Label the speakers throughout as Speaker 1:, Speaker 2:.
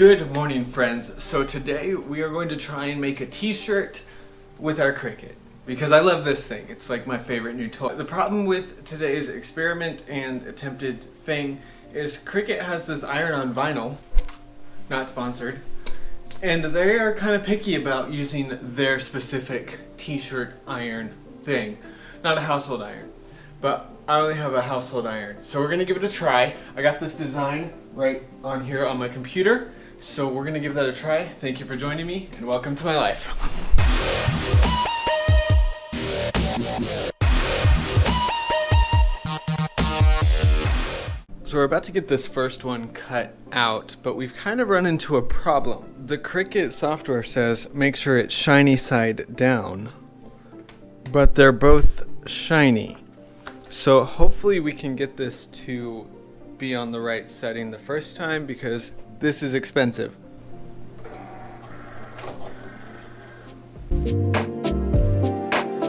Speaker 1: Good morning, friends. So today we are going to try and make a t-shirt with our Cricut because I love this thing. It's like my favorite new toy. The problem with today's experiment and attempted thing is Cricut has this iron-on vinyl, not sponsored, and they are kind of picky about using their specific t-shirt iron thing. Not a household iron, but I only have a household iron. So we're gonna give it a try. I got this design right on here on my computer. So we're gonna give that a try. Thank you for joining me and welcome to my life. So we're about to get this first one cut out, but we've kind of run into a problem. The Cricut software says make sure it's shiny side down, but they're both shiny. So hopefully we can get this to be on the right setting the first time because this is expensive.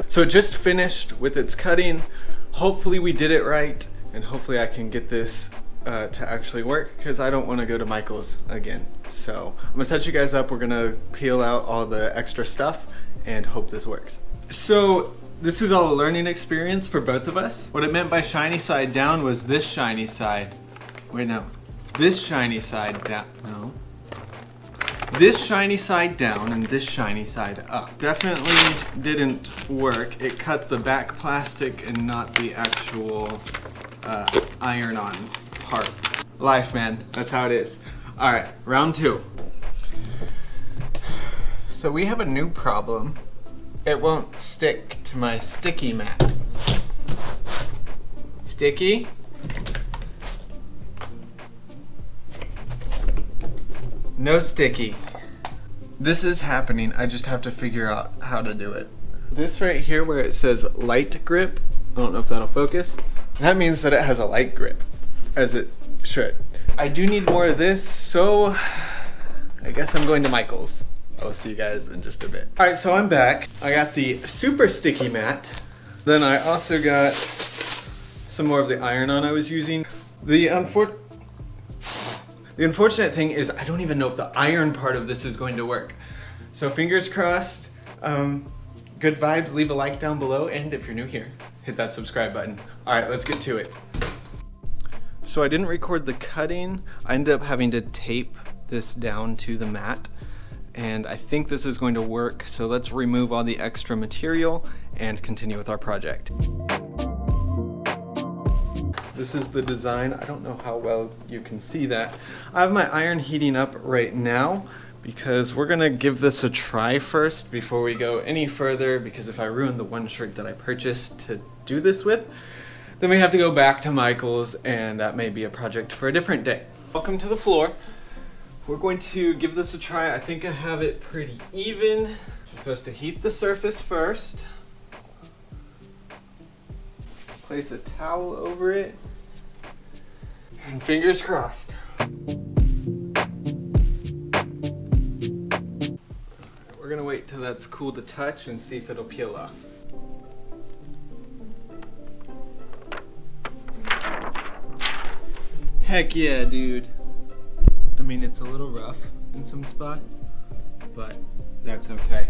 Speaker 1: So it just finished with its cutting. Hopefully we did it right, and hopefully I can get this to actually work because I don't want to go to Michael's again. So I'm gonna set you guys up. We're gonna peel out all the extra stuff and hope this works. So this is all a learning experience for both of us. What it meant by shiny side down was this shiny side. Wait, no. This shiny side down. No. This shiny side down and this shiny side up. Definitely didn't work. It cut the back plastic and not the actual iron-on part. Life, man. That's how it is. All right, round two. So we have a new problem. It won't stick to my sticky mat. Sticky? No sticky. This is happening. I just have to figure out how to do it. This right here where it says light grip, I don't know if that'll focus. That means that it has a light grip, as it should. I do need more of this, so I guess I'm going to Michael's. I'll see you guys in just a bit. All right, so I'm back. I got the super sticky mat. Then I also got some more of the iron-on I was using. The unfortunate thing is I don't even know if the iron part of this is going to work. So fingers crossed, good vibes, leave a like down below, and if you're new here, hit that subscribe button. All right, let's get to it. So I didn't record the cutting. I ended up having to tape this down to the mat, and I think this is going to work. So let's remove all the extra material and continue with our project. This is the design. I don't know how well you can see that. I have my iron heating up right now because we're gonna give this a try first before we go any further, because if I ruin the one shirt that I purchased to do this with, then we have to go back to Michael's, and that may be a project for a different day. Welcome to the floor. We're going to give this a try. I think I have it pretty even. I'm supposed to heat the surface first. Place a towel over it. And fingers crossed. We're gonna wait till that's cool to touch and see if it'll peel off. Heck yeah, dude. I mean, it's a little rough in some spots, but that's okay.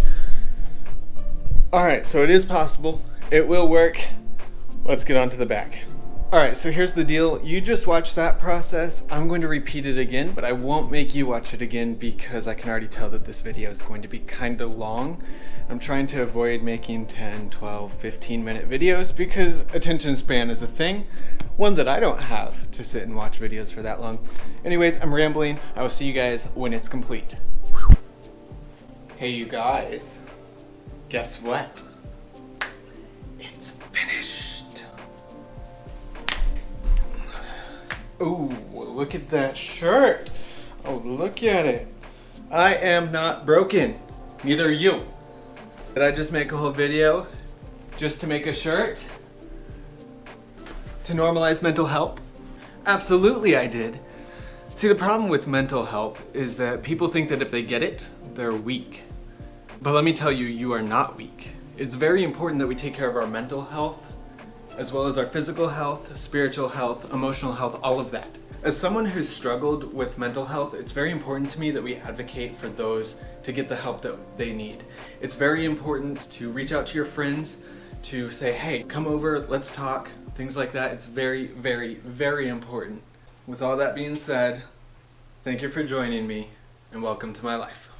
Speaker 1: All right, so it is possible. It will work. Let's get on to the back. All right, so here's the deal. You just watched that process. I'm going to repeat it again, but I won't make you watch it again because I can already tell that this video is going to be kind of long. I'm trying to avoid making 10, 12, 15-minute videos because attention span is a thing, one that I don't have to sit and watch videos for that long. Anyways, I'm rambling. I will see you guys when it's complete. Hey, you guys. Guess what? It's finished. Ooh, look at that shirt. Oh, look at it. I am not broken. Neither are you. Did I just make a whole video just to make a shirt? To normalize mental health? Absolutely I did. See, the problem with mental health is that people think that if they get it, they're weak. But let me tell you, you are not weak. It's very important that we take care of our mental health as well as our physical health, spiritual health, emotional health, all of that. As someone who's struggled with mental health, it's very important to me that we advocate for those to get the help that they need. It's very important to reach out to your friends, to say, hey, come over, let's talk, things like that. It's very, very, very important. With all that being said, thank you for joining me, and welcome to my life.